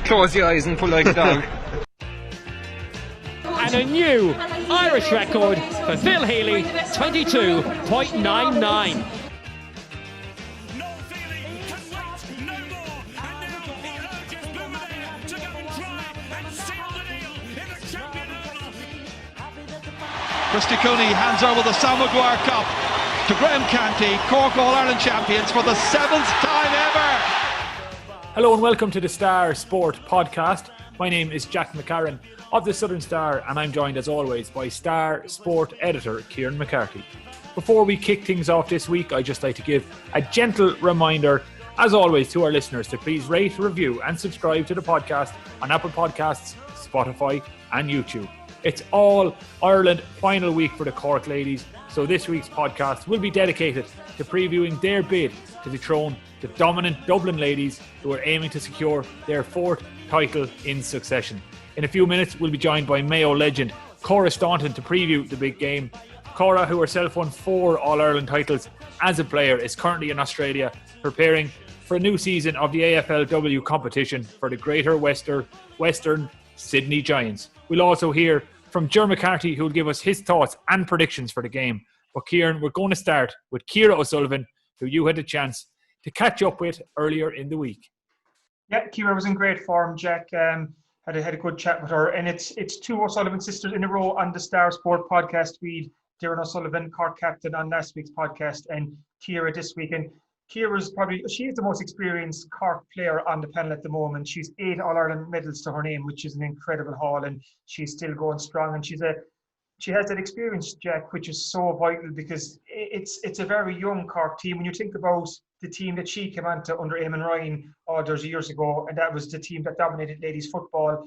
close your eyes and pull like a dog. And a new Irish record for Phil Healey, 22.99. Christy Cooney hands over the Sam Maguire Cup to Graham Canty, Cork All-Ireland champions for the 7th time ever. Hello and welcome to the Star Sport Podcast. My name is Jack McCarran of the Southern Star, and I'm joined as always by Star Sport editor Ciara McCarthy. Before we kick things off this week, I'd just like to give a gentle reminder, as always, to our listeners to please rate, review and subscribe to the podcast on Apple Podcasts, Spotify and YouTube. It's all Ireland final week for the Cork ladies, so this week's podcast will be dedicated to previewing their bid to dethrone the dominant Dublin ladies who are aiming to secure their 4th title in succession. In a few minutes, we'll be joined by Mayo legend Cora Staunton to preview the big game. Cora, who herself won 4 All-Ireland titles as a player, is currently in Australia preparing for a new season of the AFLW competition for the Greater Western Sydney Giants. We'll also hear from Ger McCarthy, who will give us his thoughts and predictions for the game. But Kieran, we're going to start with Ciara O'Sullivan, who you had a chance to catch up with earlier in the week. Yeah, Ciara was in great form, Jack. Had a good chat with her, and it's 2 O'Sullivan sisters in a row on the Star Sport Podcast. We Darren O'Sullivan, Cork captain, on last week's podcast, and Ciara this week. And Ciara's she's the most experienced Cork player on the panel at the moment. She's 8 All-Ireland medals to her name, which is an incredible haul, and she's still going strong. And she has that experience, Jack, which is so vital because it's a very young Cork team. When you think about the team that she came onto under Eamon Ryan all those years ago, and that was the team that dominated ladies football.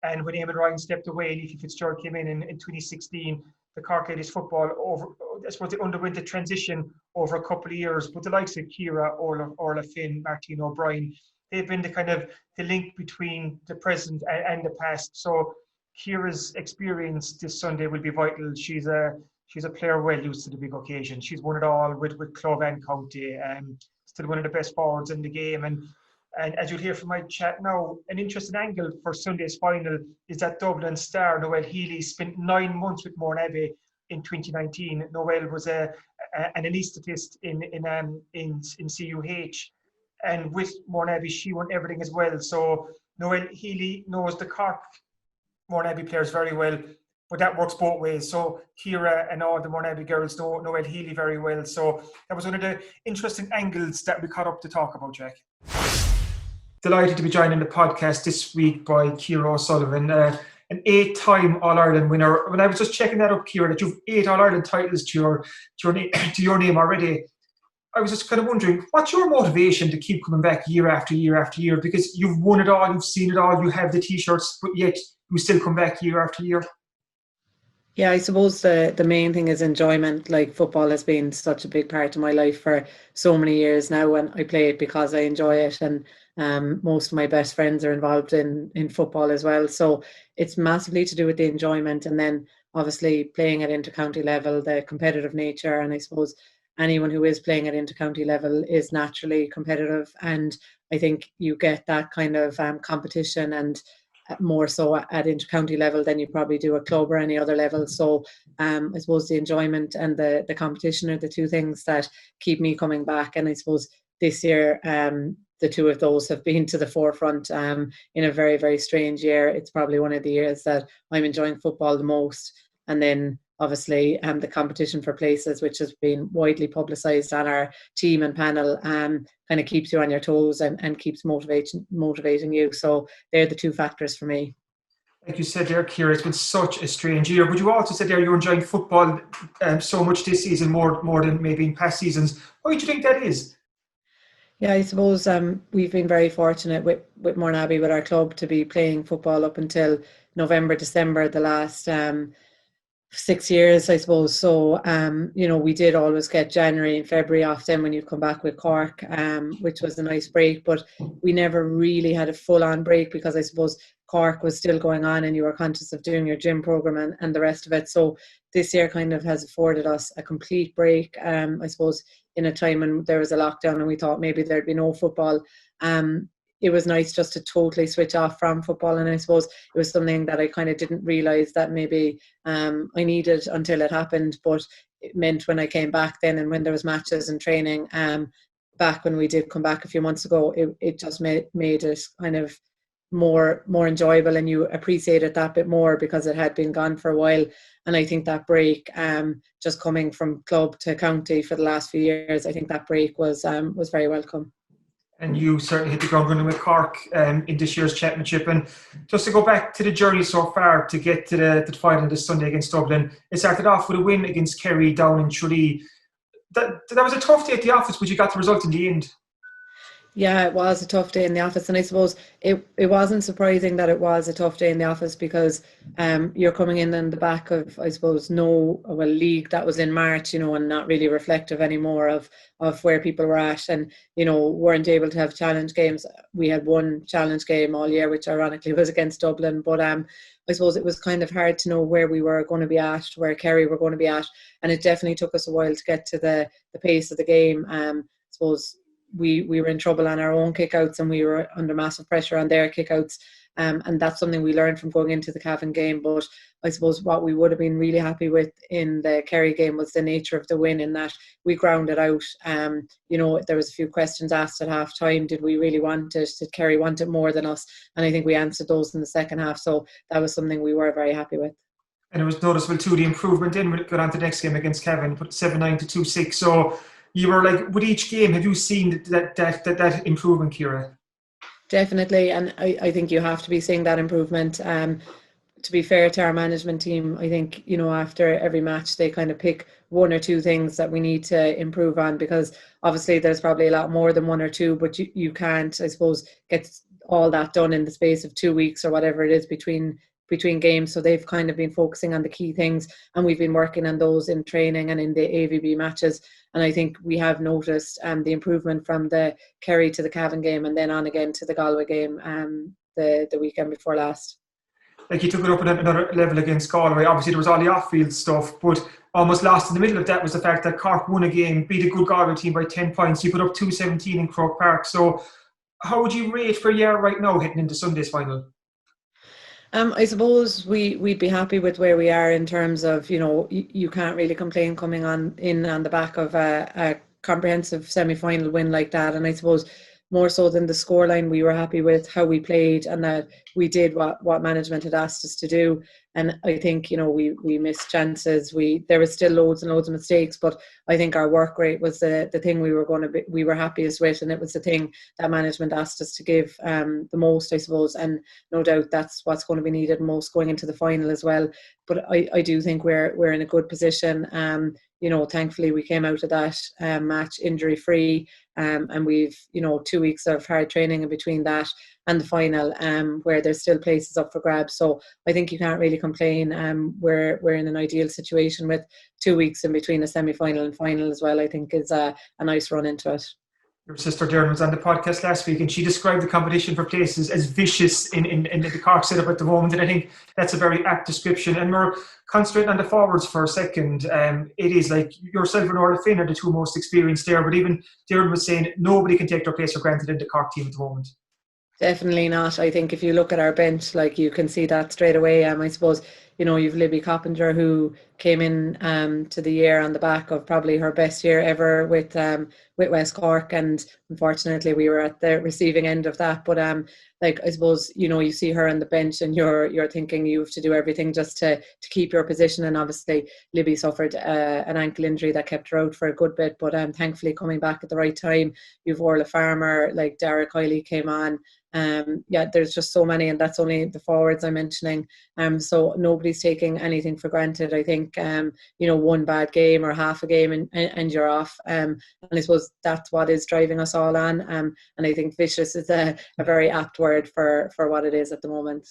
And when Eamon Ryan stepped away and Leafy Fitzgerald came in 2016, the Cork ladies football I suppose they underwent the transition over a couple of years. But the likes of Ciara, Orla Finn, Martine O'Brien, they've been the link between the present and the past. So Ciara's experience this Sunday will be vital. She's a player well used to the big occasion. She's won it all with Clove and County. Still one of the best forwards in the game. And as you'll hear from my chat now, an interesting angle for Sunday's final is that Dublin star Noel Healey spent 9 months with Mourneabbey in 2019. Noel was an anaesthetist in CUH, and with Mourneabbey she won everything as well. So Noel Healey knows the Cork Mourneabbey players very well, but that works both ways. So Ciara and all the Mourneabbey girls know Noel Healey very well. So that was one of the interesting angles that we caught up to talk about, Jack. Delighted to be joining the podcast this week by Ciara O'Sullivan, an 8-time All-Ireland winner. When I was just checking that up, Ciara, that you've 8 All-Ireland titles to your name already, I was just kind of wondering, what's your motivation to keep coming back year after year after year? Because you've won it all, you've seen it all, you have the T-shirts, but yet you still come back year after year. Yeah, I suppose the main thing is enjoyment. Like, football has been such a big part of my life for so many years now, and I play it because I enjoy it, and most of my best friends are involved in football as well. So it's massively to do with the enjoyment, and then obviously playing at inter-county level, the competitive nature, and I suppose anyone who is playing at inter-county level is naturally competitive, and I think you get that kind of competition and more so at inter-county level than you probably do at club or any other level. So I suppose the enjoyment and the competition are the 2 things that keep me coming back. And I suppose this year the 2 of those have been to the forefront in a very, very strange year. It's probably one of the years that I'm enjoying football the most. And then obviously the competition for places, which has been widely publicised on our team and panel, kind of keeps you on your toes and keeps motivating you. So they're the 2 factors for me. Like you said there, Ciara, it's been such a strange year. But you also said there you're enjoying football so much this season, more than maybe in past seasons. Why do you think that is? Yeah, I suppose we've been very fortunate with Mourneabbey, with our club, to be playing football up until November, December, the last 6 years, I suppose. So, we did always get January and February off then when you'd come back with Cork, which was a nice break. But we never really had a full-on break because I suppose Cork was still going on and you were conscious of doing your gym program and the rest of it. So this year kind of has afforded us a complete break, I suppose, in a time when there was a lockdown and we thought maybe there'd be no football. it was nice just to totally switch off from football. And I suppose it was something that I kind of didn't realise that maybe I needed until it happened. But it meant when I came back then, and when there was matches and training, back when we did come back a few months ago, it just made it kind of more enjoyable, and you appreciate it that bit more because it had been gone for a while. And I think that break, just coming from club to county for the last few years, I think that break was very welcome. And you certainly hit the ground running with Cork in this year's championship. And just to go back to the journey so far to get to the final this Sunday against Dublin, it started off with a win against Kerry down in Tralee. That was a tough day at the office, but you got the result in the end. Yeah, it was a tough day in the office, and I suppose it wasn't surprising that it was a tough day in the office because you're coming in the back of, I suppose, league that was in March, and not really reflective anymore of where people were at, and weren't able to have challenge games. We had one challenge game all year, which ironically was against Dublin, but I suppose it was kind of hard to know where we were going to be at, where Kerry were going to be at, and it definitely took us a while to get to the pace of the game. I suppose we were in trouble on our own kickouts, and we were under massive pressure on their kickouts, and that's something we learned from going into the Cavan game. But I suppose what we would have been really happy with in the Kerry game was the nature of the win, in that we grounded out. There was a few questions asked at half time. Did we really want it? Did Kerry want it more than us? And I think we answered those in the second half, so that was something we were very happy with. And it was noticeable too, the improvement in when it got on to the next game against Cavan, put 7-9 to 2-6. So you were like, with each game, have you seen that improvement, Ciara? Definitely, and I think you have to be seeing that improvement. To be fair to our management team, I think, after every match they kind of pick one or two things that we need to improve on, because obviously there's probably a lot more than one or two, but you can't, I suppose, get all that done in the space of 2 weeks or whatever it is between games. So they've kind of been focusing on the key things, and we've been working on those in training and in the AVB matches. And I think we have noticed the improvement from the Kerry to the Cavan game, and then on again to the Galway game the weekend before last. Like, you took it up at another level against Galway. Obviously there was all the off-field stuff, but almost lost in the middle of that was the fact that Cork won a game, beat a good Galway team by 10 points. You put up 2-17 in Croke Park. So how would you rate for a year right now heading into Sunday's final? I suppose we'd be happy with where we are in terms of, you can't really complain coming on the back of a comprehensive semi-final win like that. And I suppose more so than the scoreline, we were happy with how we played, and that we did what management had asked us to do. And I think, we missed chances. There was still loads and loads of mistakes, but I think our work rate was the thing we were happiest with, and it was the thing that management asked us to give the most, I suppose. And no doubt that's what's going to be needed most going into the final as well. But I do think we're in a good position. Thankfully we came out of that match injury free, and we've 2 weeks of hard training in between that and the final, where there's still places up for grabs. So I think you can't really complain. We're in an ideal situation with 2 weeks in between a semi-final and final as well. I think is a nice run into it. Your sister Darren was on the podcast last week, and she described the competition for places as vicious in the Cork setup at the moment, and I think that's a very apt description. And we're concentrating on the forwards for a second. It is like yourself and Orla Finn are the two most experienced there, but even Darren was saying nobody can take their place for granted in the Cork team at the moment. Definitely not. I think if you look at our bench, like, you can see that straight away. I suppose, you've Libby Coppinger, who came in to the year on the back of probably her best year ever with West Cork, and unfortunately we were at the receiving end of that. But I suppose, you see her on the bench, and you're thinking you have to do everything just to keep your position. And obviously Libby suffered an ankle injury that kept her out for a good bit, but thankfully coming back at the right time. You've Orla Farmer, like Derek Heiley came on. There's just so many, and that's only the forwards I'm mentioning. So nobody's taking anything for granted. I think one bad game or half a game and you're off. And I suppose that's what is driving us all on. And I think vicious is a very apt word for what it is at the moment.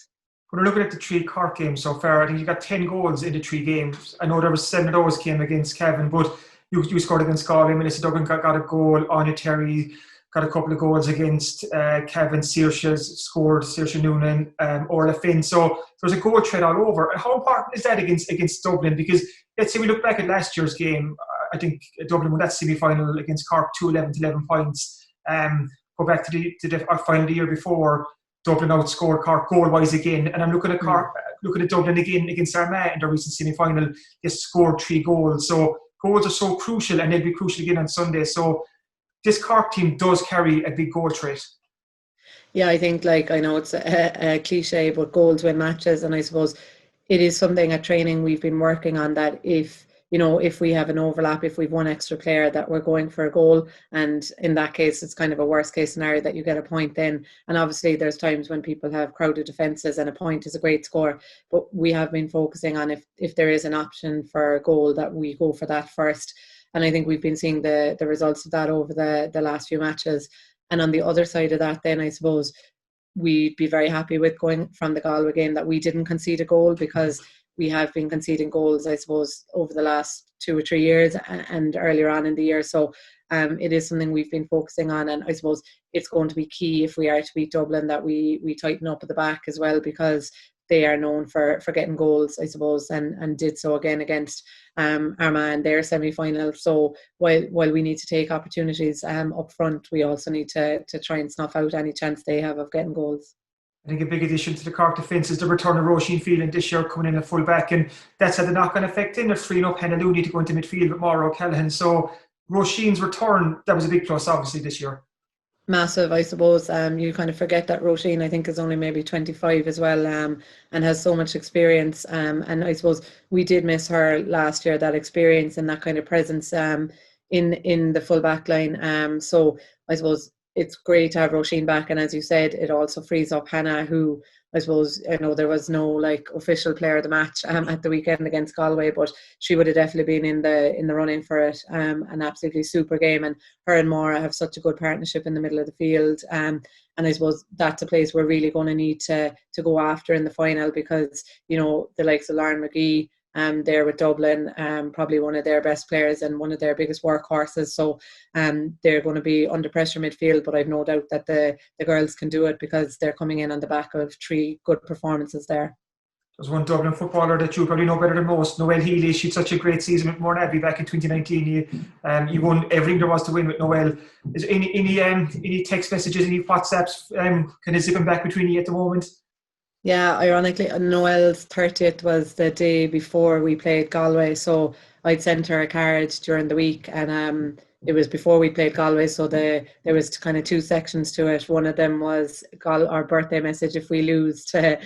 When we're looking at the 3 Cork games so far, I think you got 10 goals in the 3 games. I know there was 7 of those came against Cavan, but you scored against Galway. Melissa Duggan got a goal. Anya Terry got a couple of goals against Cavan. Saoirse Noonan, Orla Finn. So there's a goal thread all over. How important is that against Dublin? Because let's say we look back at last year's game, I think Dublin won that semi-final against Cork 2-11 to 11 points. go back to the final the year before, Dublin outscored Cork goal-wise again, and I'm looking at Cork, looking at Dublin again against Armagh in the recent semi-final. They scored 3 goals, so goals are so crucial, and they'll be crucial again on Sunday. So this Cork team does carry a big goal threat. Yeah, I think, like, I know it's a cliche, but goals win matches, and I suppose it is something at training we've been working on, that if we have an overlap, if we've one extra player, that we're going for a goal, and in that case it's kind of a worst case scenario that you get a point then. And obviously there's times when people have crowded defences and a point is a great score, but we have been focusing on if there is an option for a goal, that we go for that first. And I think we've been seeing the results of that over the last few matches. And on the other side of that, then I suppose we'd be very happy with going from the Galway game that we didn't concede a goal, because we have been conceding goals, I suppose, over the last 2 or 3 years and earlier on in the year. So it is something we've been focusing on, and I suppose it's going to be key if we are to beat Dublin that we tighten up at the back as well, because they are known for getting goals, I suppose, and did so again against Armagh in their semi-final. So while we need to take opportunities up front, we also need to try and snuff out any chance they have of getting goals. I think a big addition to the Cork defence is the return of Roisin Phelan this year, coming in at full back, and that's had a knock-on effect in. They're freeing up Hannah Looney to go into midfield with Maura O'Callaghan. So Roisin's return, that was a big plus obviously this year. Massive, I suppose. You kind of forget that Roisin, I think, is only maybe 25 as well, and has so much experience. And I suppose we did miss her last year, that experience and that kind of presence in the full back line. So I suppose it's great to have Roisin back, and as you said, it also frees up Hannah, who I suppose, I know there was no official player of the match at the weekend against Galway, but she would have definitely been in the running for it. An absolutely super game, and her and Maura have such a good partnership in the middle of the field. And I suppose that's a place we're really going to need to go after in the final, because the likes of Lauren McGee, there with Dublin, probably one of their best players and one of their biggest workhorses. So they're going to be under pressure midfield, but I've no doubt that the girls can do it, because they're coming in on the back of 3 good performances there. There's one Dublin footballer that you probably know better than most, Noel Healey. She had such a great season with Mourneabbey back in 2019. You won everything there was to win with Noel. Is there any text messages, any WhatsApps kind of zipping back between you at the moment? Yeah, ironically, Noel's 30th was the day before we played Galway, so I'd sent her a card during the week, and it was before we played Galway, so there was kind of 2 sections to it. One of them was our birthday message if we lose to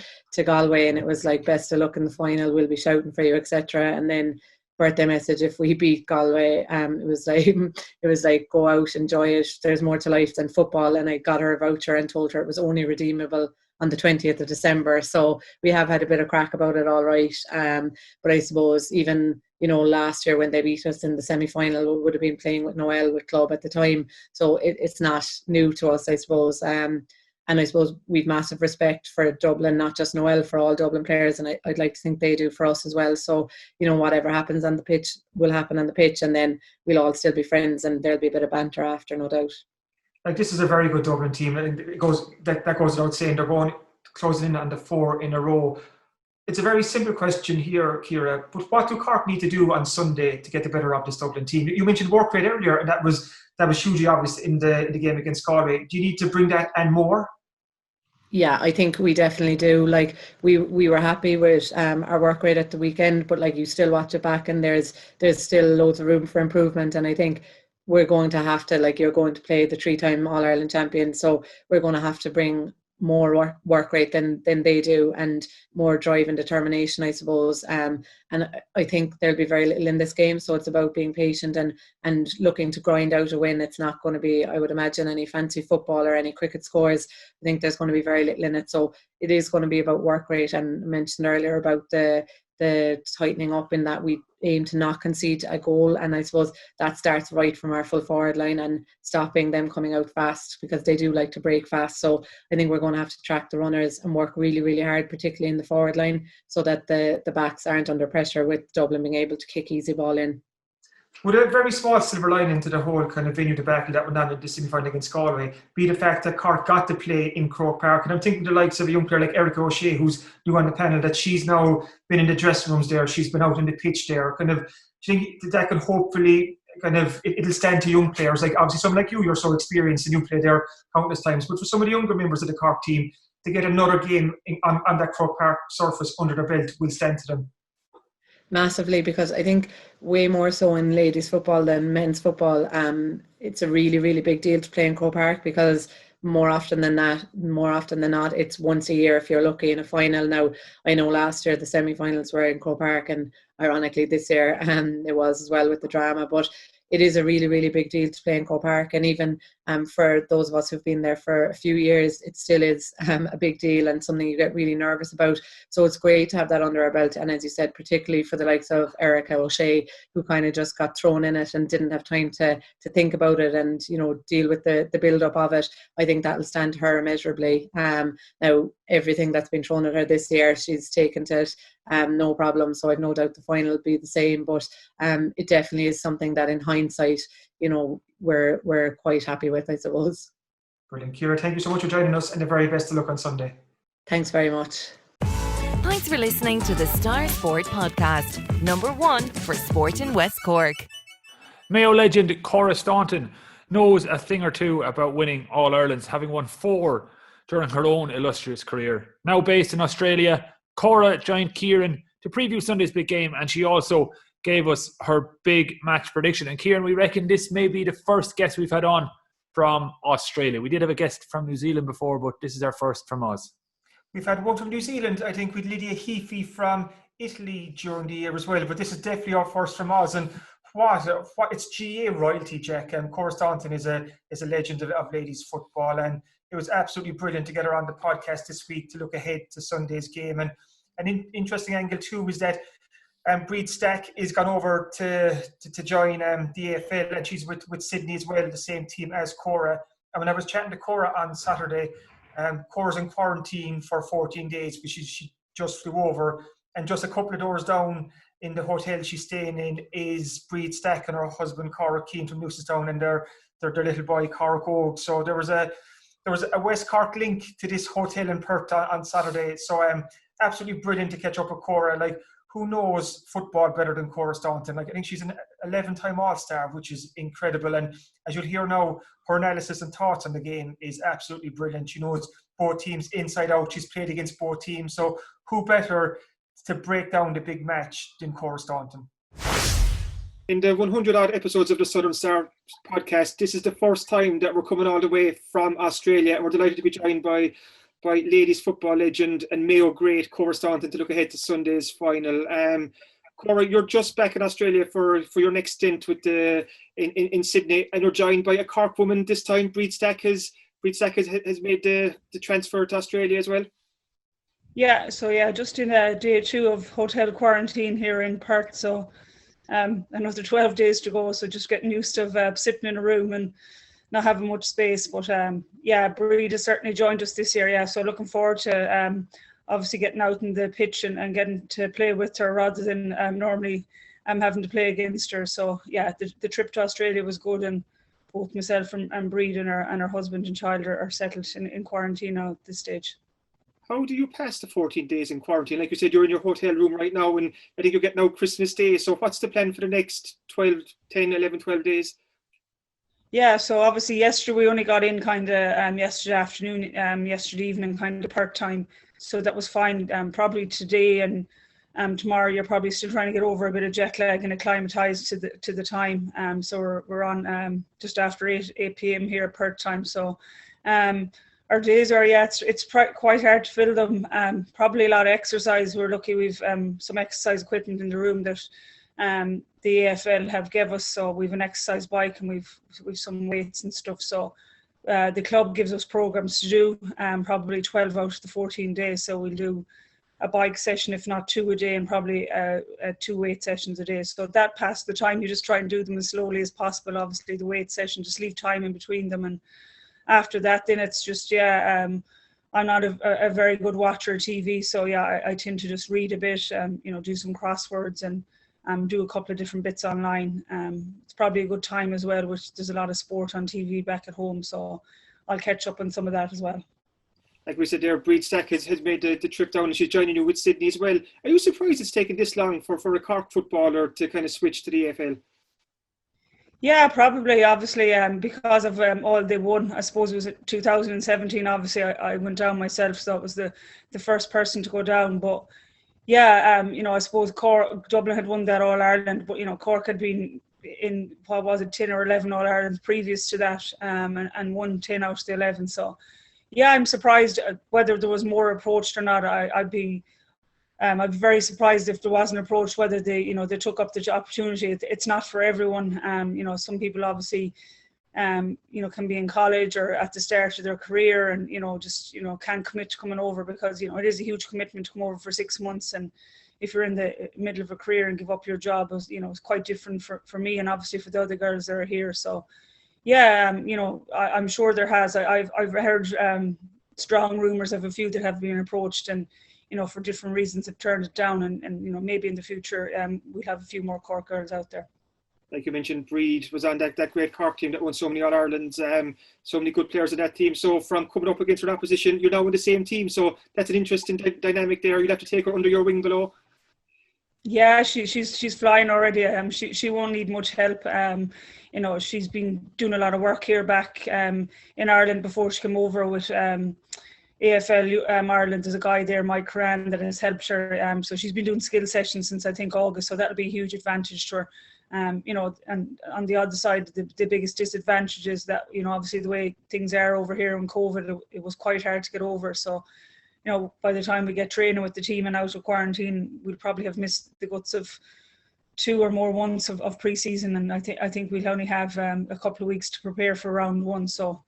Galway, and it was like, best of luck in the final, we'll be shouting for you, etc. And then birthday message if we beat Galway, it was like go out, enjoy it, there's more to life than football. And I got her a voucher and told her it was only redeemable on the 20th of December. So we have had a bit of crack about it, all right. But I suppose even, last year when they beat us in the semi-final, we would have been playing with Noel with club at the time. So it's not new to us, I suppose. And I suppose we've massive respect for Dublin, not just Noel, for all Dublin players. And I'd like to think they do for us as well. So, whatever happens on the pitch will happen on the pitch, and then we'll all still be friends, and there'll be a bit of banter after, no doubt. This is a very good Dublin team, and that goes without saying. They're going closing in on the 4 in a row. It's a very simple question here, Ciara, but what do Cork need to do on Sunday to get the better of this Dublin team? You mentioned work rate earlier, and that was hugely obvious in the game against Galway. Do you need to bring that and more? Yeah, I think we definitely do. Like we were happy with our work rate at the weekend, but you still watch it back, and there's still loads of room for improvement. And I think we're going to have to, you're going to play the 3-time All-Ireland champion, so we're going to have to bring more work rate than they do, and more drive and determination, I suppose. And I think there'll be very little in this game, so it's about being patient and looking to grind out a win. It's not going to be, I would imagine, any fancy football or any cricket scores. I think there's going to be very little in it, so it is going to be about work rate. And I mentioned earlier about the tightening up, in that we aim to not concede a goal, and I suppose that starts right from our full forward line and stopping them coming out fast, because they do like to break fast. So I think we're going to have to track the runners and work really, really hard, particularly in the forward line, so that the backs aren't under pressure, with Dublin being able to kick easy ball in. Would a very small silver lining to the whole kind of venue debacle that went on in the semi-final against Galway be the fact that Cork got to play in Croke Park? And I'm thinking the likes of a young player like Erica O'Shea, who's new on the panel, that she's now been in the dressing rooms there, she's been out in the pitch there. Do you think that could hopefully kind of it'll stand to young players. Like obviously someone like you're so experienced and you played there countless times. But for some of the younger members of the Cork team, to get another game on that Croke Park surface under their belt will stand to them. Massively, because I think way more so in ladies football than men's football, it's a really, really big deal to play in Croke Park, because more often than not, it's once a year if you're lucky in a final. Now, I know last year the semi-finals were in Croke Park, and ironically this year it was as well with the drama, but it is a really, really big deal to play in Croke Park. And even for those of us who've been there for a few years, it still is a big deal and something you get really nervous about. So it's great to have that under our belt. And as you said, particularly for the likes of Erica O'Shea, who kind of just got thrown in it and didn't have time to think about it and, you know, deal with the build-up of it. I think that'll stand to her immeasurably. Now, everything that's been thrown at her this year, she's taken to it, no problem. So I've no doubt the final will be the same. But it definitely is something that in hindsight, you know, we're quite happy with, I suppose. Brilliant. Ciara, thank you so much for joining us, and the very best of luck on Sunday. Thanks very much. Thanks for listening to the Star Sport Podcast, #1 for sport in West Cork. Mayo legend Cora Staunton knows a thing or two about winning All-Irelands, having won 4 during her own illustrious career. Now based in Australia, Cora joined Kieran to preview Sunday's big game, and she also gave us her big match prediction. And Kieran, we reckon this may be the first guest we've had on from Australia. We did have a guest from New Zealand before, but this is our first from Oz. We've had one from New Zealand, I think, with Lydia Heafy from Italy during the year as well. But this is definitely our first from Oz. And what it's GA royalty, Jack. Cora Staunton is a legend of ladies football, and it was absolutely brilliant to get her on the podcast this week to look ahead to Sunday's game. And an interesting angle too is that Breed Stack is gone over to join the AFL, and she's with Sydney as well, the same team as Cora. And when I was chatting to Cora on Saturday, Cora's in quarantine for 14 days, but she just flew over, and just a couple of doors down in the hotel she's staying in is Breed Stack and her husband Cora Keane from Newcestown, and their little boy Cora Gold. So there was a West Cork link to this hotel in Perth on Saturday. So absolutely brilliant to catch up with Cora. Like, who knows football better than Cora Staunton? Like, I think she's an 11-time All-Star, which is incredible. And as you'll hear now, her analysis and thoughts on the game is absolutely brilliant. She knows both teams inside out. She's played against both teams. So who better to break down the big match than Cora Staunton? In the 100-odd episodes of the Southern Star podcast, this is the first time that we're coming all the way from Australia, and we're delighted to be joined by ladies football legend and Mayo great Cora Staunton to look ahead to Sunday's final. Cora, you're just back in Australia for your next stint with in Sydney, and you're joined by a Cork woman this time. Breed Stack has made the transfer to Australia as well. Yeah, so just in day 2 of hotel quarantine here in Perth. So another 12 days to go. So just getting used to sitting in a room and not having much space. But Breed has certainly joined us this year. Yeah, so looking forward to obviously getting out in the pitch and getting to play with her rather than normally having to play against her. So yeah, the trip to Australia was good, and both myself and Breed and her husband and child are settled in quarantine now at this stage. How do you pass the 14 days in quarantine? Like you said, you're in your hotel room right now, and I think you're getting out Christmas Day. So what's the plan for the next 12 days? Yeah, so obviously yesterday we only got in kind of yesterday afternoon, yesterday evening kind of Perth time. So that was fine. Probably today and tomorrow you're probably still trying to get over a bit of jet lag and acclimatise to the time. So we're on just after 8 p.m. here Perth time. So our days are, it's quite hard to fill them. Probably a lot of exercise. We're lucky we've some exercise equipment in the room that the AFL have give us. So we've an exercise bike and we've some weights and stuff. So the club gives us programs to do, probably 12 out of the 14 days. So we'll do a bike session, if not 2 a day, and probably 2 weight sessions a day. So that past the time, you just try and do them as slowly as possible. Obviously the weight session, just leave time in between them, and after that, then it's just, I'm not a very good watcher of TV. So, I tend to just read a bit, do some crosswords and do a couple of different bits online. It's probably a good time as well, which there's a lot of sport on TV back at home. So I'll catch up on some of that as well. Like we said there, Breed Stack has made the trip down, and she's joining you with Sydney as well. Are you surprised it's taken this long for a Cork footballer to kind of switch to the AFL? Yeah, probably, obviously, because of all they won. I suppose it was 2017. Obviously, I went down myself, so that was the first person to go down. But yeah, I suppose Dublin had won that All Ireland, but Cork had been in, what was it, 10 or 11 All Irelands previous to that, and won 10 out of the 11. So yeah, I'm surprised whether there was more approached or not. I'd be very surprised if there was an approach, whether they took up the opportunity. It's not for everyone. Some people obviously, can be in college or at the start of their career and, just can't commit to coming over because, it is a huge commitment to come over for 6 months. And if you're in the middle of a career and give up your job, it's quite different for me and obviously for the other girls that are here. So, yeah, I'm sure there has. I've heard strong rumours of a few that have been approached and, for different reasons have turned it down and maybe in the future we'll have a few more Cork girls out there. Like you mentioned, Breed was on that great Cork team that won so many All-Irelands, so many good players in that team. So from coming up against her opposition, you're now in the same team. So that's an interesting dynamic there. You'll have to take her under your wing below. Yeah, she's flying already. She won't need much help. She's been doing a lot of work here back in Ireland before she came over with AFLW Ireland. There's a guy there, Mike Curran, that has helped her. So she's been doing skill sessions since I think August. So that'll be a huge advantage to her. And on the other side, the biggest disadvantage is that, obviously the way things are over here in COVID, it was quite hard to get over. So, by the time we get training with the team and out of quarantine, we'll probably have missed the guts of 2 or more months of pre-season. And I think we'll only have a couple of weeks to prepare for round 1. So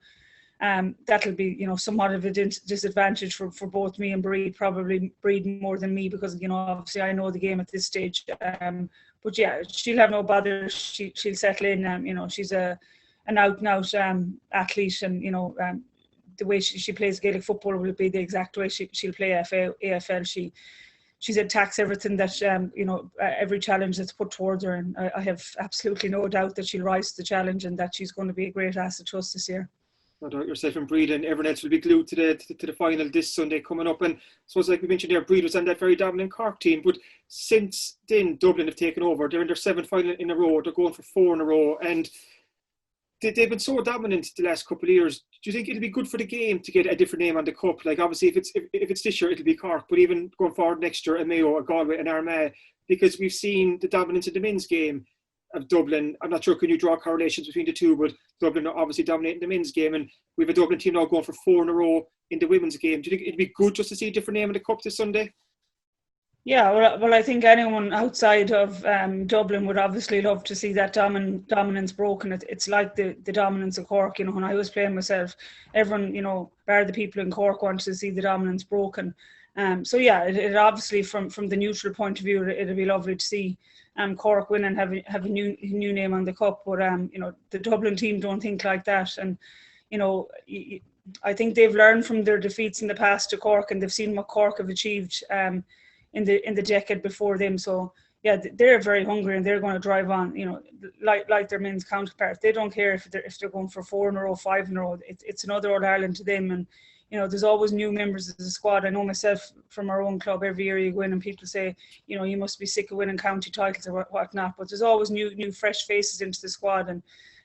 that'll be, somewhat of a disadvantage for both me and Breed, probably Breed more than me because, obviously I know the game at this stage. But yeah, she'll have no bother. She'll settle in. She's an out-and-out athlete and, the way she plays Gaelic football will be the exact way she'll play AFL. She attacks everything that, every challenge that's put towards her. And I have absolutely no doubt that she'll rise to the challenge and that she's going to be a great asset to us this year. No doubt yourself and Breed and everyone else will be glued to the final this Sunday coming up. And so it's like we mentioned there, Breed was on that very dominant Cork team. But since then, Dublin have taken over. They're in their 7th final in a row. They're going for 4 in a row. And they've been so dominant the last couple of years. Do you think it'll be good for the game to get a different name on the cup? Like obviously if it's this year, it'll be Cork, but even going forward next year, a Mayo, a Galway, an Armagh, because we've seen the dominance of the men's game of Dublin. I'm not sure can you draw correlations between the two, but Dublin are obviously dominating the men's game, and we have a Dublin team now going for 4 in a row in the women's game. Do you think it'd be good just to see a different name in the cup this Sunday? Yeah, well, I think anyone outside of Dublin would obviously love to see that dominance broken. It's like the dominance of Cork. When I was playing myself, everyone, bar the people in Cork, wanted to see the dominance broken. So yeah, it obviously from the neutral point of view, it'll be lovely to see Cork win and have a new name on the cup. But the Dublin team don't think like that, and I think they've learned from their defeats in the past to Cork, and they've seen what Cork have achieved in the decade before them. So yeah, they're very hungry and they're going to drive on. Like their men's counterpart. They don't care if they're going for 4 in a row, 5 in a row. It's another All Ireland to them, and there's always new members of the squad. I know myself from our own club, every year you go in and people say, you must be sick of winning county titles or whatnot. But there's always new fresh faces into the squad,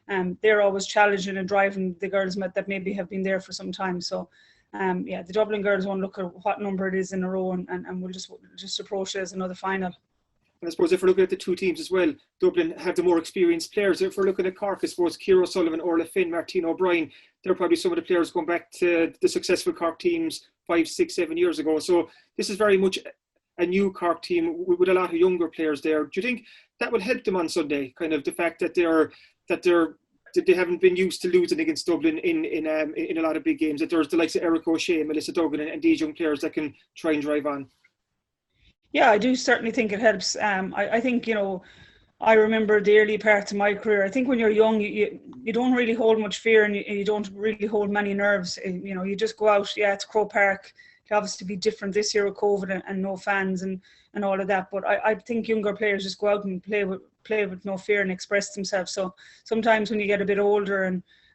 and they're always challenging and driving the girls that maybe have been there for some time. So the Dublin girls won't look at what number it is in a row and we'll just approach it as another final. And I suppose if we're looking at the two teams as well, Dublin have the more experienced players. If we're looking at Cork, I suppose Ciara O'Sullivan, Orla Finn, Martine O'Brien, they're probably some of the players going back to the successful Cork teams 5, 6, 7 years ago. So this is very much a new Cork team with a lot of younger players there. Do you think that will help them on Sunday? Kind of the fact that they haven't been used to losing against Dublin in a lot of big games, that there's the likes of Erica O'Shea, Melissa Duggan and these young players that can try and drive on. Yeah, I do certainly think it helps. I think, I remember the early parts of my career. I think when you're young, you don't really hold much fear and you don't really hold many nerves. You just go out, it's Croke Park. It'll obviously be different this year with COVID and no fans and all of that. But I think younger players just go out and play with no fear and express themselves. So sometimes when you get a bit older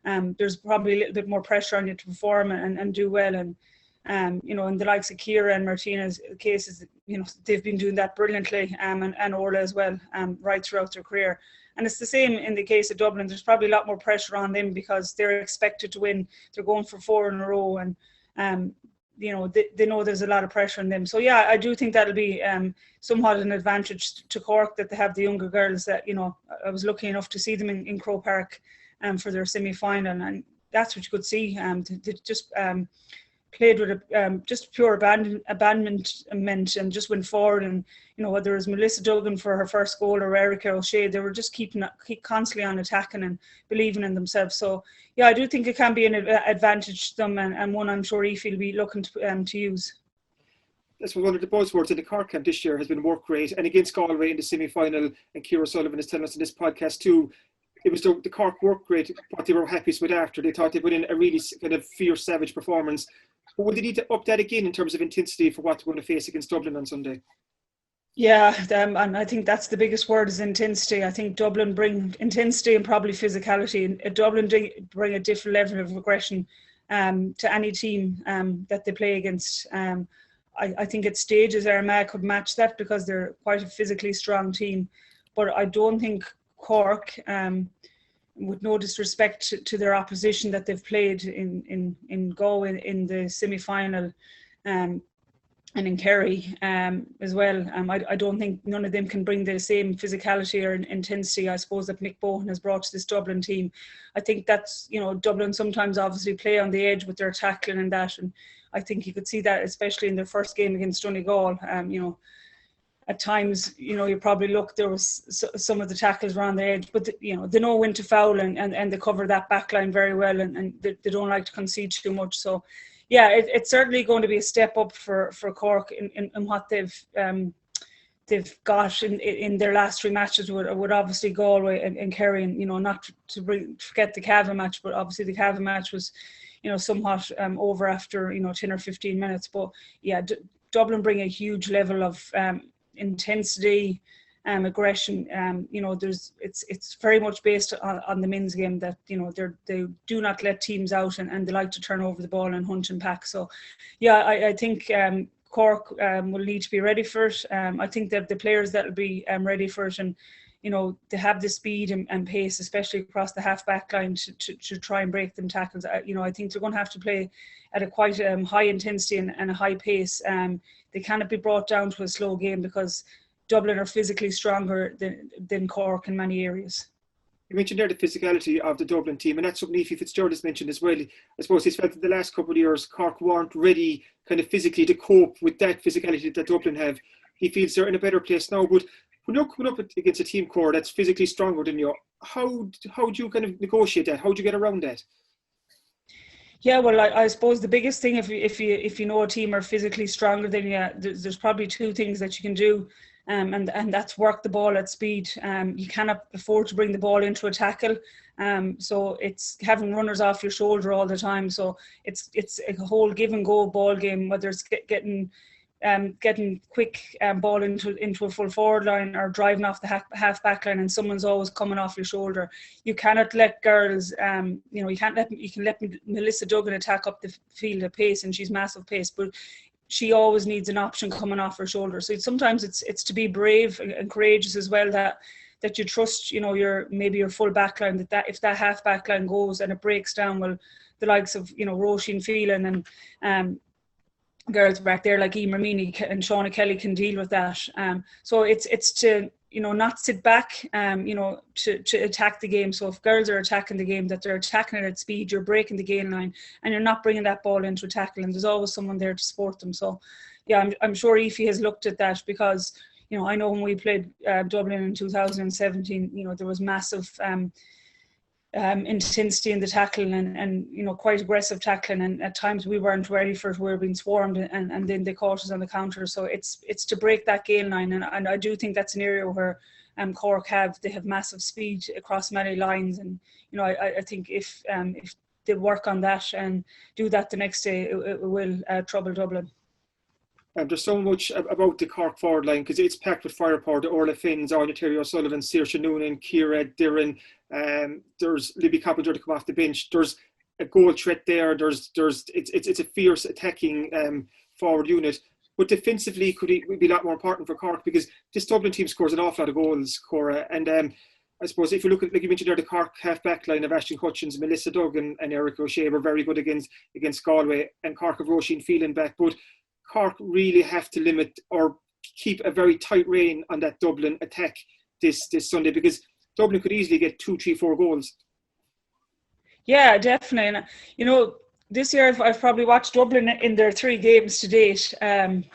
and there's probably a little bit more pressure on you to perform and do well. And in the likes of Ciara and Martina's cases, they've been doing that brilliantly, and Orla as well, right throughout their career. And it's the same in the case of Dublin. There's probably a lot more pressure on them because they're expected to win. They're going for 4 in a row, and they know there's a lot of pressure on them. So yeah, I do think that'll be somewhat an advantage to Cork, that they have the younger girls. That I was lucky enough to see them in Croke Park for their semi-final, and that's what you could see. They just played with just pure abandonment and just went forward. And whether it was Melissa Duggan for her first goal or Erica O'Shea, they were just keep constantly on attacking and believing in themselves. So yeah, I do think it can be an advantage to them, and one I'm sure Aoife will be looking to use. That's one of the buzzwords in the Cork camp this year has been work rate, and against Galway in the semi-final, and Ciara O'Sullivan is telling us in this podcast too, it was the Cork work rate what they were happiest with after. They thought they put in a really kind of fierce, savage performance. But would they need to up that again in terms of intensity for what they're going to face against Dublin on Sunday? Yeah, and I think that's the biggest word, is intensity. I think Dublin bring intensity and probably physicality. And Dublin bring a different level of aggression to any team that they play against. I think at stages Armagh could match that because they're quite a physically strong team. But I don't think Cork, with no disrespect to their opposition that they've played in Galway in the semi-final, and in Kerry as well. I don't think none of them can bring the same physicality or intensity, I suppose, that Mick Bohan has brought to this Dublin team. I think that's, Dublin sometimes obviously play on the edge with their tackling and that, and I think you could see that especially in their first game against Donegal. At times, you probably look, there was some of the tackles were on the edge, but they know when to foul and they cover that back line very well, and they don't like to concede too much. So yeah, it's certainly going to be a step up for Cork in what they've got in their last 3 matches with obviously Galway and Kerry, and not to forget the Cavan match, but obviously the Cavan match was somewhat over after 10 or 15 minutes. But yeah, Dublin bring a huge level of intensity, aggression. It's very much based on the men's game that they do not let teams out, and they like to turn over the ball and hunt and pack. So yeah, I think Cork will need to be ready for it. I think that the players that will be ready for it, and they have the speed and pace, especially across the half back line to try and break them tackles. I think they're going to have to play at a quite high intensity and a high pace. They cannot be brought down to a slow game because Dublin are physically stronger than Cork in many areas. You mentioned there the physicality of the Dublin team, and that's something Aoife Fitzgerald has mentioned as well. I suppose he's felt that the last couple of years Cork weren't ready kind of physically to cope with that physicality that Dublin have. He feels they're in a better place now, but when you're coming up against a team, Cora, that's physically stronger than you, how do you kind of negotiate that? How do you get around that? Yeah, well, I suppose the biggest thing, if you know a team are physically stronger than you, there's probably 2 things that you can do, and that's work the ball at speed. You cannot afford to bring the ball into a tackle, so it's having runners off your shoulder all the time. So it's a whole give and go ball game, whether it's getting quick ball into a full forward line or driving off the half back line, and someone's always coming off your shoulder. You cannot let girls, you can let Melissa Duggan attack up the field at pace, and she's massive pace, but she always needs an option coming off her shoulder. So sometimes it's to be brave and courageous as well, that you trust, your full back line, that if that half back line goes and it breaks down, well, the likes of, Roisin Phelan and girls back there like Emer Meany and Shauna Kelly can deal with that. So it's to not sit back, to attack the game. So if girls are attacking the game, that they're attacking it at speed, you're breaking the gain line, and you're not bringing that ball into a tackle, and there's always someone there to support them. So yeah, I'm sure Aoife has looked at that, because I know when we played Dublin in 2017, there was massive intensity in the tackling and quite aggressive tackling, and at times we weren't ready for it. We were being swarmed, and then they caught us on the counter. So it's to break that gain line, and I do think that's an area where Cork have massive speed across many lines, and I think if they work on that and do that the next day, it will trouble Dublin. There's so much about the Cork forward line, because it's packed with firepower. The Orla Finns, Ciara O'Sullivan, Saoirse Noonan, Ciara Dirren, there's Libby Coppinger to come off the bench. There's a goal threat there. It's a fierce attacking forward unit. But defensively, could be a lot more important for Cork, because this Dublin team scores an awful lot of goals, Cora. And I suppose if you look at, like you mentioned there, the Cork half-back line of Aisling Hutchins, Melissa Duggan and Eric O'Shea were very good against Galway, and Cork have Roisin Phelan back. But Cork really have to limit or keep a very tight rein on that Dublin attack this Sunday, because Dublin could easily get 2, 3, 4 goals. Yeah, definitely. And, you know, this year I've probably watched Dublin in their 3 games to date. And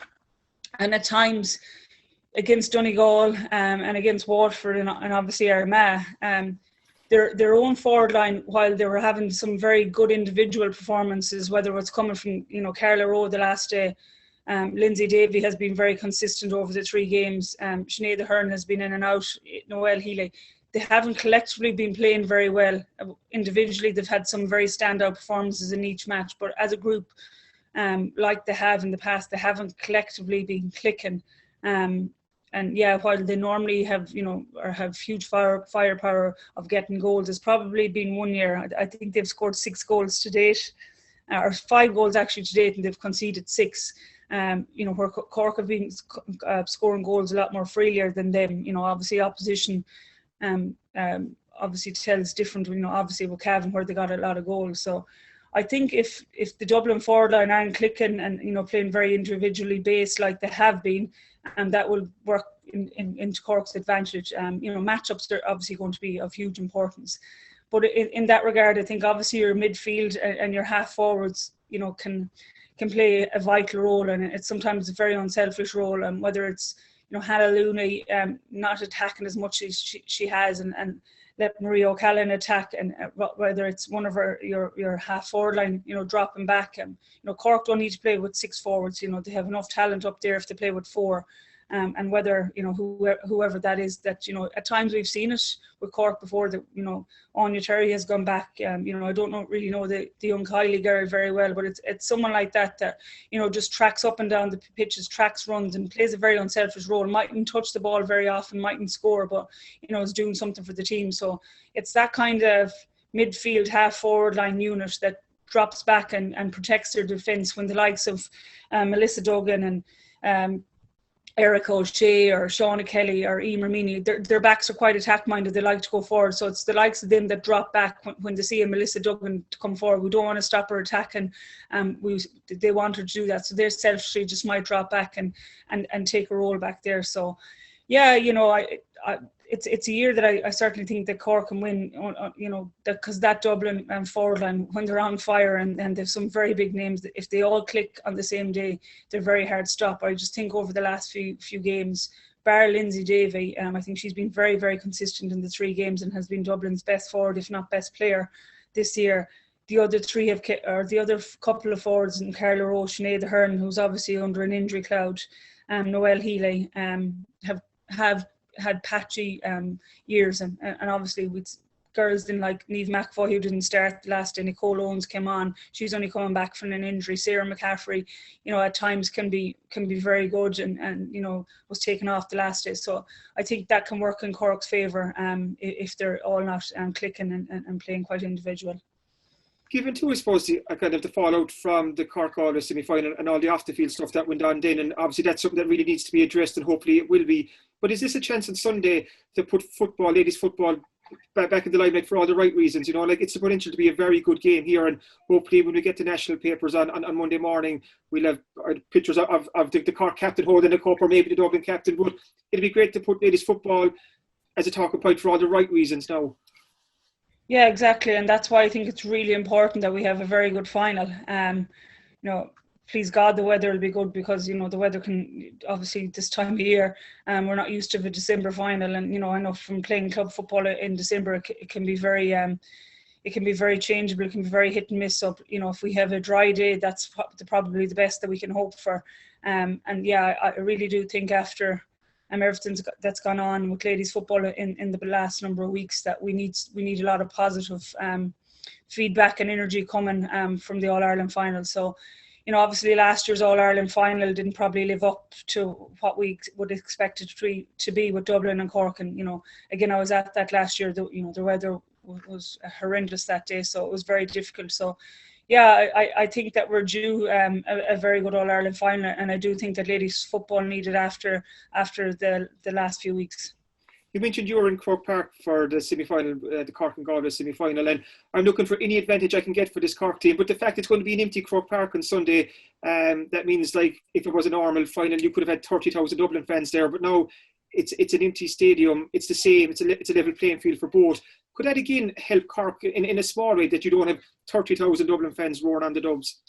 at times against Donegal and against Waterford and obviously Armagh, their own forward line, while they were having some very good individual performances, whether it's coming from, you know, Carla Rowe the last day, Lindsay Davey has been very consistent over the 3 games. Sinead Ahern has been in and out. Noel Healey. They haven't collectively been playing very well. Individually, they've had some very standout performances in each match, but as a group, like they have in the past, they haven't collectively been clicking. And yeah, while they normally have, you know, or have huge firepower of getting goals, there's probably been 1 year, I think they've scored 6 goals to date, or 5 goals actually to date, and they've conceded 6. You know, where Cork have been scoring goals a lot more freelier than them. You know, obviously opposition obviously tells different, you know, obviously with Cavan where they got a lot of goals. So I think if the Dublin forward line aren't clicking and, you know, playing very individually based like they have been, and that will work into Cork's advantage. You know, matchups are obviously going to be of huge importance. But in that regard, I think obviously your midfield and your half forwards, you know, can play a vital role, and it's sometimes a very unselfish role. And whether it's, you know, Hannah Looney not attacking as much as she has, and let Maria O'Callaghan attack, and whether it's one of your half forward line, you know, dropping back. You know, Cork don't need to play with 6 forwards. You know, they have enough talent up there if they play with 4. And whether, you know, whoever that is, that, you know, at times we've seen it with Cork before, that, you know, Anya Terry has gone back. You know, I don't really know the young Kylie girl very well, but it's someone like that, you know, just tracks up and down the pitches, tracks, runs, and plays a very unselfish role. Mightn't touch the ball very often, mightn't score, but, you know, is doing something for the team. So it's that kind of midfield half forward line unit that drops back and protects their defence, when the likes of Melissa Duggan and Eric O'Shea or Shauna Kelly or Emer Meany, their backs are quite attack-minded. They like to go forward. So it's the likes of them that drop back when they see a Melissa Duggan to come forward. We don't want to stop her attacking. They want her to do that. So they selfishly just might drop back and take a role back there. So, yeah, you know, it's a year that I certainly think that Cork can win, you know, because that Dublin forward line, when they're on fire and there's some very big names, if they all click on the same day, they're very hard to stop. I just think over the last few games, bar Lindsay Davey, I think she's been very, very consistent in the 3 games and has been Dublin's best forward, if not best player this year. The other 3 the other couple of forwards, in Carla Rowe, Sinead Ahern, who's obviously under an injury cloud, Noel Healey, have had patchy years, and obviously with girls in like Niamh McAvoy, who didn't start last day, Nicole Owens came on, she's only coming back from an injury. Sarah McCaffrey, you know, at times can be very good and you know, was taken off the last day. So I think that can work in Cork's favour if they're all not clicking and playing quite individual. Given too, I suppose, the kind of the fallout from the Cork Galway semi-final and all the off-the-field stuff that went on then, and obviously that's something that really needs to be addressed, and hopefully it will be. But is this a chance on Sunday to put football, ladies football, back in the limelight for all the right reasons? You know, like, it's the potential to be a very good game here, and hopefully when we get the national papers on Monday morning, we'll have pictures of the Cork captain holding the cup, or maybe the Dublin captain. But it'd be great to put ladies football as a talking point for all the right reasons now. Yeah, exactly, and that's why I think it's really important that we have a very good final. You know, please God, the weather will be good, because, you know, the weather can, obviously this time of year, we're not used to a December final, and, you know, I know from playing club football in December, it can be very changeable. It can be very hit and miss. So, you know, if we have a dry day, that's probably the best that we can hope for. And yeah, I really do think after everything that's gone on with ladies football in the last number of weeks, that we need a lot of positive feedback and energy coming from the All-Ireland final. So, you know, obviously last year's All-Ireland final didn't probably live up to what we would expect it to be with Dublin and Cork. And, you know, again, I was at that last year. The weather was horrendous that day, so it was very difficult. So, yeah, I think that we're due a very good All-Ireland final, and I do think that ladies football needed after the last few weeks. You mentioned you were in Croke Park for the semi-final, the Cork and Galway semi-final, and I'm looking for any advantage I can get for this Cork team. But the fact it's going to be an empty Croke Park on Sunday, that means like if it was a normal final, you could have had 30,000 Dublin fans there. But now it's an empty stadium. It's the same. It's a level playing field for both. Could that again help Cork in a small way, that you don't have 30,000 Dublin fans roaring on the Dubs?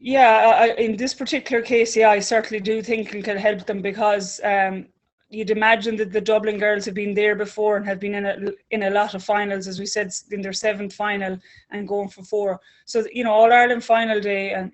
Yeah, in this particular case, yeah, I certainly do think it can help them, because you'd imagine that the Dublin girls have been there before and have been in a lot of finals, as we said, in their 7th final and going for 4. So, All Ireland final day, and,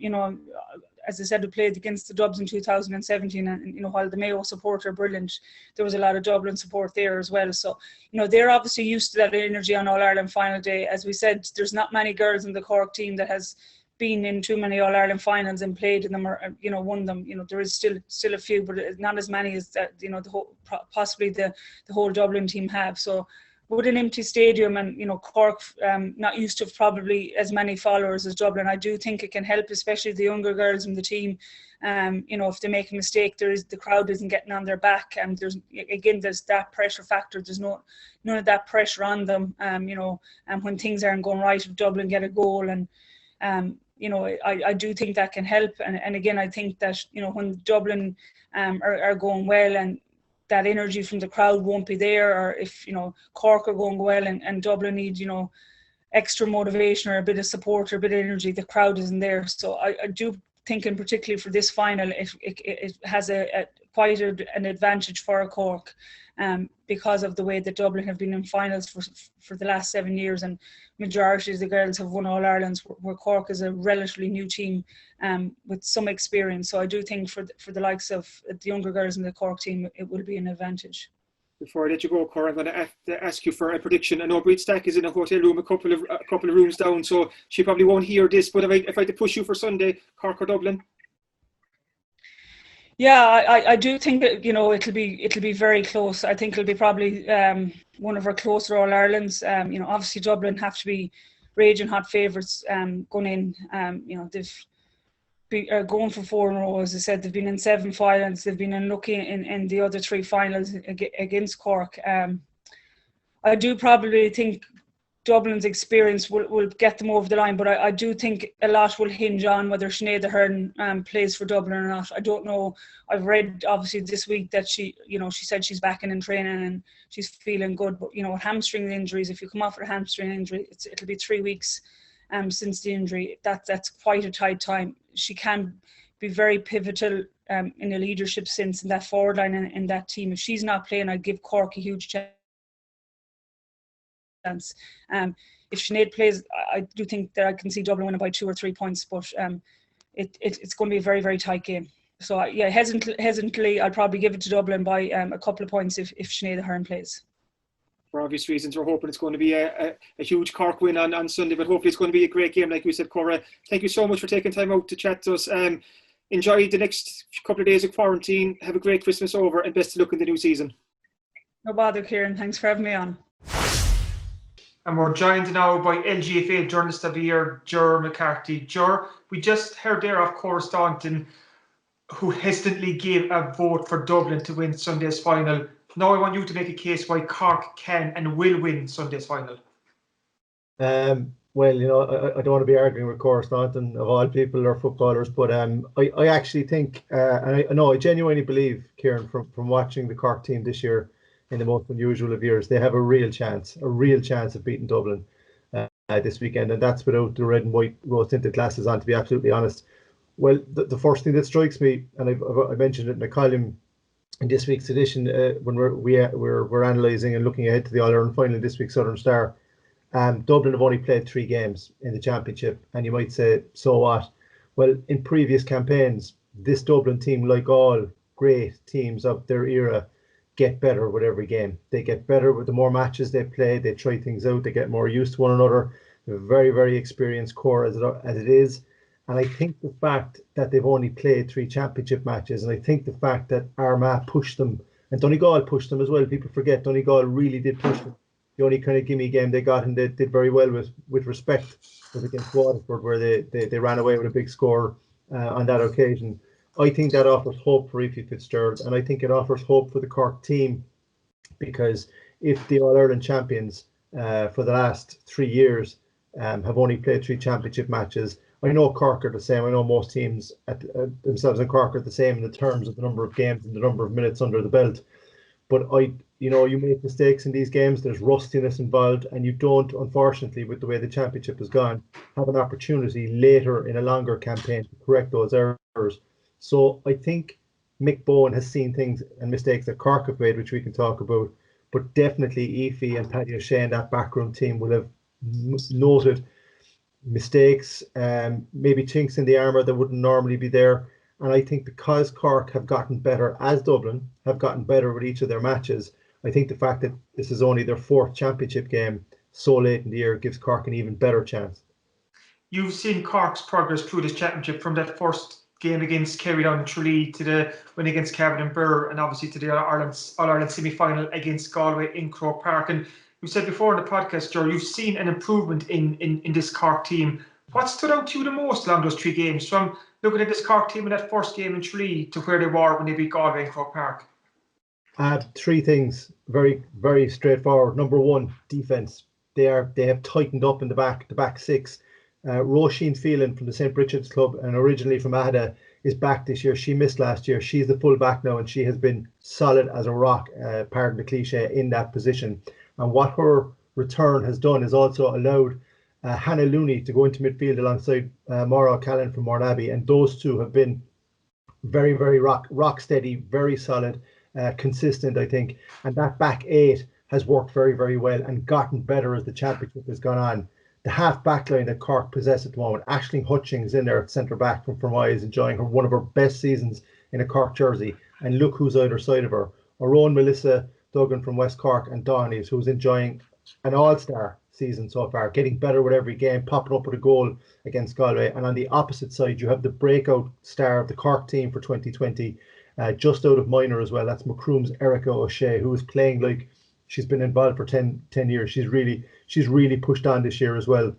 as I said, we played against the Dubs in 2017, and, while the Mayo support are brilliant, there was a lot of Dublin support there as well. So, they're obviously used to that energy on All Ireland final day. As we said, there's not many girls in the Cork team that has been in too many All Ireland finals and played in them, or won them. There is still a few, but not as many as that. Possibly the whole Dublin team have. So with an empty stadium and Cork not used to probably as many followers as Dublin, I do think it can help, especially the younger girls in the team. If they make a mistake, the crowd isn't getting on their back, and there's that pressure factor. There's none of that pressure on them. And when things aren't going right, if Dublin get a goal, and I do think that can help. And again, I think that, when Dublin are going well, and that energy from the crowd won't be there, or if, Cork are going well and Dublin need, extra motivation or a bit of support or a bit of energy, the crowd isn't there. So I do think, in particularly for this final, it has quite an advantage for Cork, because of the way that Dublin have been in finals for the last 7 years, and majority of the girls have won All Irelands, where Cork is a relatively new team with some experience. So I do think for the likes of the younger girls in the Cork team, it will be an advantage. Before I let you go, Cora, I'm going to ask you for a prediction. I know Brit Stack is in a hotel room a couple of rooms down, so she probably won't hear this. But if I had to push you for Sunday, Cork or Dublin? Yeah, I do think that it'll be very close. I think it'll be probably one of our closer All Irelands. Obviously Dublin have to be raging hot favourites going in. They've going for 4 in a row. As I said, they've been in 7 finals. They've been unlucky in the other 3 finals against Cork. I do probably think Dublin's experience will get them over the line, but I do think a lot will hinge on whether Sinead Ahern plays for Dublin or not. I don't know. I've read obviously this week that she said she's back in training and she's feeling good, but with hamstring injuries, if you come off with a hamstring injury, it'll be 3 weeks since the injury. That's quite a tight time. She can be very pivotal in a leadership sense in that forward line and in that team. If she's not playing, I'd give Cork a huge chance. If Sinead plays, I do think that I can see Dublin winning by 2 or 3 points, but it's going to be a very, very tight game. So yeah, hesitantly, I'll probably give it to Dublin by a couple of points if Sinead Ahern plays. For obvious reasons, we're hoping it's going to be a huge Cork win on Sunday, but hopefully it's going to be a great game, like we said. Cora, thank you so much for taking time out to chat to us. Enjoy the next couple of days of quarantine. Have a great Christmas over, and best of luck in the new season. No bother, Kieran. Thanks for having me on. And we're joined now by LGFA Journalist of the Year, Ger McCarthy. Ger, we just heard there of Cora Staunton, who hesitantly gave a vote for Dublin to win Sunday's final. Now I want you to make a case why Cork can and will win Sunday's final. Well, I don't want to be arguing with Cora Staunton, of all people, or footballers, but I actually think, and I genuinely believe, Kieran, from watching the Cork team this year, in the most unusual of years, they have a real chance of beating Dublin this weekend, and that's without the red and white rose-tinted glasses on, to be absolutely honest. Well, the first thing that strikes me, and I mentioned it in a column in this week's edition, when we're analysing and looking ahead to the All-Ireland final this week's Southern Star, Dublin have only played 3 games in the championship, and you might say, so what? Well, in previous campaigns, this Dublin team, like all great teams of their era, get better with every game. They get better with the more matches they play. They try things out. They get more used to one another. They're a very, very experienced core as it is. And I think the fact that they've only played 3 championship matches, and I think the fact that Armagh pushed them, and Donegal pushed them as well. People forget Donegal really did push them. The only kind of gimme game they got, and they did very well with respect, was against Waterford, where they ran away with a big score on that occasion. I think that offers hope for Aoife Fitzgerald, and I think it offers hope for the Cork team, because if the All-Ireland champions for the last 3 years have only played 3 championship matches, I know Cork are the same. I know most teams themselves in Cork are the same in the terms of the number of games and the number of minutes under the belt. But you make mistakes in these games. There's rustiness involved, and you don't, unfortunately, with the way the championship has gone, have an opportunity later in a longer campaign to correct those errors. So I think Mick Bowen has seen things and mistakes that Cork have made, which we can talk about. But definitely Aoife and Paddy O'Shea and that backroom team will have noted mistakes, maybe chinks in the armour that wouldn't normally be there. And I think because Cork have gotten better, as Dublin have gotten better with each of their matches, I think the fact that this is only their 4th championship game so late in the year gives Cork an even better chance. You've seen Cork's progress through this championship from that first game against Kerry down in Tralee to the win against Cavan and Burr, and obviously to the All-Ireland semi-final against Galway in Croke Park. And you said before in the podcast, Joe, you've seen an improvement in this Cork team. What stood out to you the most along those 3 games, from looking at this Cork team in that first game in Tralee to where they were when they beat Galway in Croke Park? 3 things, very, very straightforward. Number 1, defence. They have tightened up in the back 6. Roisin Phelan from the St. Bridget's Club and originally from Ahada is back this year. She missed last year. She's the full back now, and she has been solid as a rock, pardon the cliche, in that position. And what her return has done is also allowed Hannah Looney to go into midfield alongside Maura Callan from Mourneabbey, and those two have been very, very rock steady, very solid, consistent, I think. And that back 8 has worked very, very well and gotten better as the championship has gone on. The half back line that Cork possess at the moment, Aisling Hutchings in there at centre back from Fermoy is enjoying one of her best seasons in a Cork jersey, and look who's either side of her. Our own Melissa Duggan from West Cork, and Donnies, who's enjoying an all-star season so far, getting better with every game, popping up with a goal against Galway. And on the opposite side, you have the breakout star of the Cork team for 2020, just out of minor as well. That's Macroom's Erica O'Shea, who is playing like she's been involved for 10 years. She's really pushed on this year as well.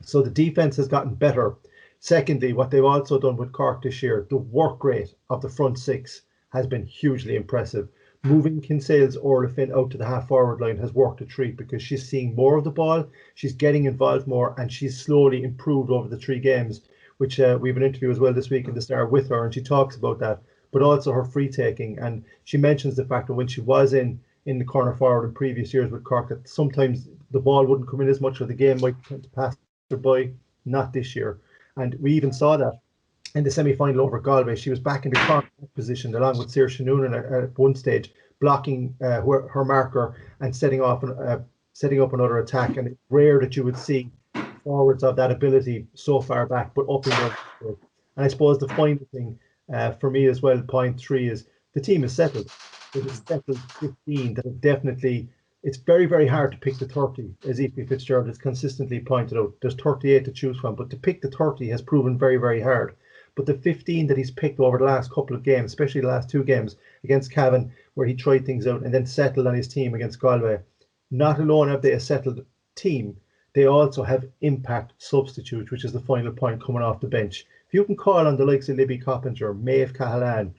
So the defence has gotten better. Secondly, what they've also done with Cork this year, the work rate of the front 6 has been hugely impressive. Moving Kinsale's Orla Finn out to the half-forward line has worked a treat, because she's seeing more of the ball, she's getting involved more, and she's slowly improved over the 3 games, which we have an interview as well this week in the Star with her, and she talks about that, but also her free-taking. And she mentions the fact that when she was in the corner forward in previous years with Cork, that sometimes the ball wouldn't come in as much, or the game might tend to pass her by. Not this year. And we even saw that in the semi-final over Galway. She was back in the corner position along with Saoirse Noonan at one stage, blocking her marker and setting up another attack. And it's rare that you would see forwards of that ability so far back, but up in there. And I suppose the final thing for me as well, point 3, is the team is settled. It is settled 15 that have definitely. It's very, very hard to pick the 30, as Aoife Fitzgerald has consistently pointed out. There's 38 to choose from, but to pick the 30 has proven very, very hard. But the 15 that he's picked over the last couple of games, especially the last 2 games against Cavan, where he tried things out and then settled on his team against Galway, not alone have they a settled team, they also have impact substitutes, which is the final point coming off the bench. If you can call on the likes of Libby Coppinger, Maeve Cahalane,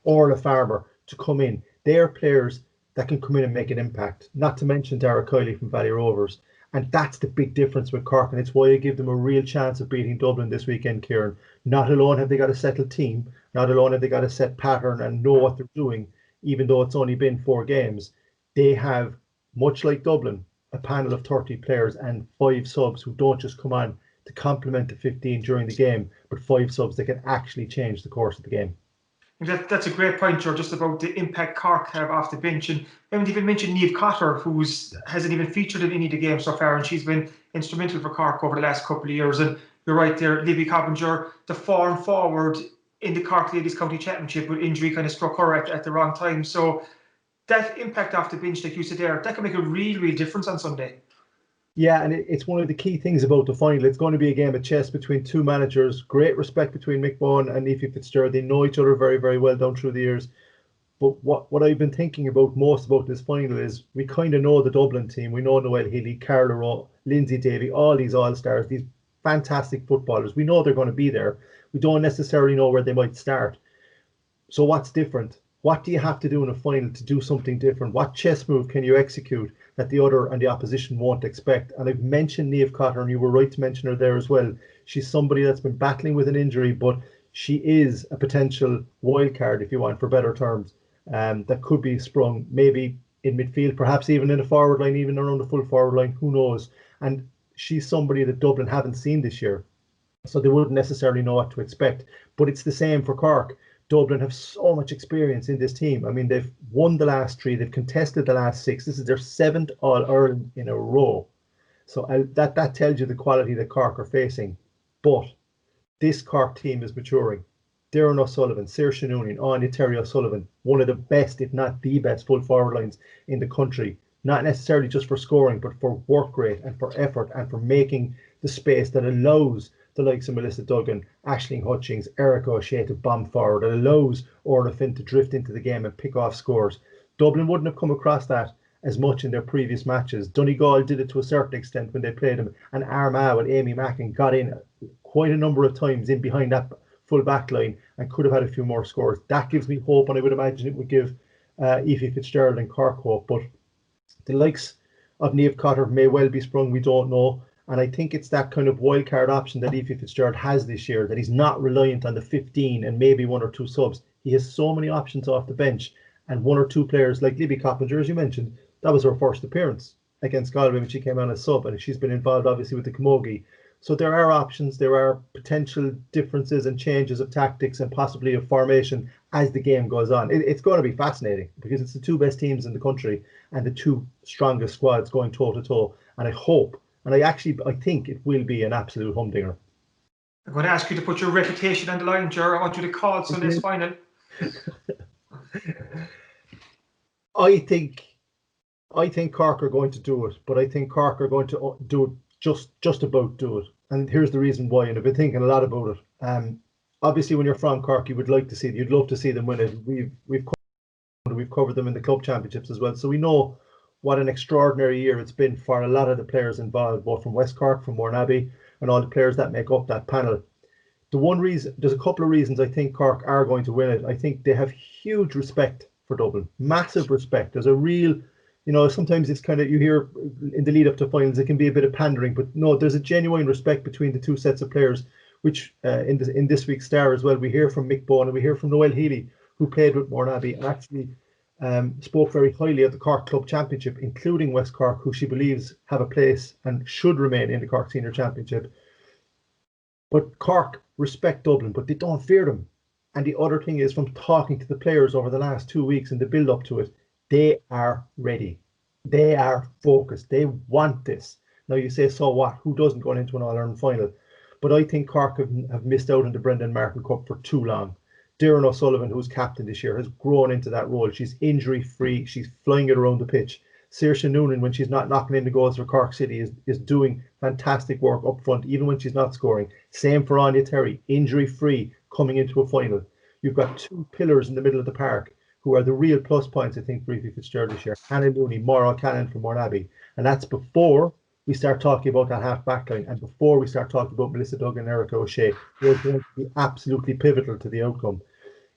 Orla Farmer to come in, they are players that can come in and make an impact, not to mention Dara Kiley from Valley Rovers. And that's the big difference with Cork, and it's why I give them a real chance of beating Dublin this weekend, Kieran. Not alone have they got a settled team, not alone have they got a set pattern and know what they're doing, even though it's only been 4 games. They have, much like Dublin, a panel of 30 players and 5 subs who don't just come on to complement the 15 during the game, but 5 subs that can actually change the course of the game. That's a great point, Joe, just about the impact Cork have off the bench. And I haven't even mentioned Niamh Cotter, who hasn't even featured in any of the games so far, and she's been instrumental for Cork over the last couple of years. And you're right there, Libby Coppinger, the form forward in the Cork Ladies County Championship, with injury kind of struck her at the wrong time. So that impact off the bench, like you said there, that can make a real difference on Sunday. Yeah, and it's one of the key things about the final. It's going to be a game of chess between 2 managers. Great respect between Mick Bowen and Aoife Fitzgerald. They know each other very, very well down through the years. But what I've been thinking about most about this final is we kind of know the Dublin team. We know Noel Healey, Carla Rowe, Lindsay Davey, all these all-stars, these fantastic footballers. We know they're going to be there. We don't necessarily know where they might start. So what's different? What do you have to do in a final to do something different? What chess move can you execute that the other and the opposition won't expect? And I've mentioned Niamh Cotter, and you were right to mention her there as well. She's somebody that's been battling with an injury, but she is a potential wild card, if you want, for better terms, that could be sprung maybe in midfield, perhaps even in the forward line, even around the full forward line, who knows? And she's somebody that Dublin haven't seen this year, so they wouldn't necessarily know what to expect. But it's the same for Cork. Dublin have so much experience in this team. I mean, they've won the last 3, they've contested the last 6. This is their 7th All-Ireland in a row. So that tells you the quality that Cork are facing. But this Cork team is maturing. Darren O'Sullivan, Saoirse Noonan, Anya Terry O'Sullivan, one of the best, if not the best, full forward lines in the country. Not necessarily just for scoring, but for work rate and for effort and for making the space that allows the likes of Melissa Duggan, Aisling Hutchings, Erica O'Shea to bomb forward. It allows Orla Finn to drift into the game and pick off scores. Dublin wouldn't have come across that as much in their previous matches. Donegal did it to a certain extent when they played them, and Armagh with Amy Mackin got in quite a number of times in behind that full back line and could have had a few more scores. That gives me hope, and I would imagine it would give Aoife Fitzgerald and Cork hope. But the likes of Niamh Cotter may well be sprung, we don't know. And I think it's that kind of wild card option that Aoife Fitzgerald has this year, that he's not reliant on the 15 and maybe 1 or 2 subs. He has so many options off the bench, and 1 or 2 players like Libby Coppinger, as you mentioned, that was her first appearance against Galway when she came on as sub, and she's been involved obviously with the Camogie. So there are options, there are potential differences and changes of tactics and possibly of formation as the game goes on. It's going to be fascinating because it's the 2 best teams in the country and the 2 strongest squads going toe to toe. And I hope, and I think it will be an absolute humdinger. I'm going to ask you to put your reputation on the line, Ger. I want you to call Sunday's final. I think Cork are going to do it, but I think Cork are going to do it just about do it. And here's the reason why, and I've been thinking a lot about it. Obviously, when you're from Cork, you'd love to see them win it. We've covered them in the club championships as well, so we know what an extraordinary year it's been for a lot of the players involved, both from West Cork, from Mourneabbey, and all the players that make up that panel. There's a couple of reasons I think Cork are going to win it. I think they have huge respect for Dublin, massive respect. There's a real, sometimes it's kind of, you hear in the lead up to finals, it can be a bit of pandering, but no, there's a genuine respect between the 2 sets of players, which in this week's Star as well, we hear from Mick Bowen and we hear from Noel Healey, who played with Mourneabbey and actually spoke very highly of the Cork Club Championship, including West Cork, who she believes have a place and should remain in the Cork Senior Championship. But Cork respect Dublin, but they don't fear them. And the other thing is, from talking to the players over the last 2 weeks and the build up to it, they are ready. They are focused. They want this. Now you say, so what? Who doesn't go into an All-Ireland final? But I think Cork have missed out on the Brendan Martin Cup for too long. Darren O'Sullivan, who's captain this year, has grown into that role. She's injury-free. She's flying it around the pitch. Saoirse Noonan, when she's not knocking in the goals for Cork City, is doing fantastic work up front, even when she's not scoring. Same for Anya Terry, injury-free, coming into a final. You've got 2 pillars in the middle of the park who are the real plus points, I think, for Aoife Fitzgerald this year. Hannah Looney, Maura Cannon from Mourneabbey. And that's before we start talking about that half back line and before we start talking about Melissa Duggan and Erica O'Shea. They're going to be absolutely pivotal to the outcome.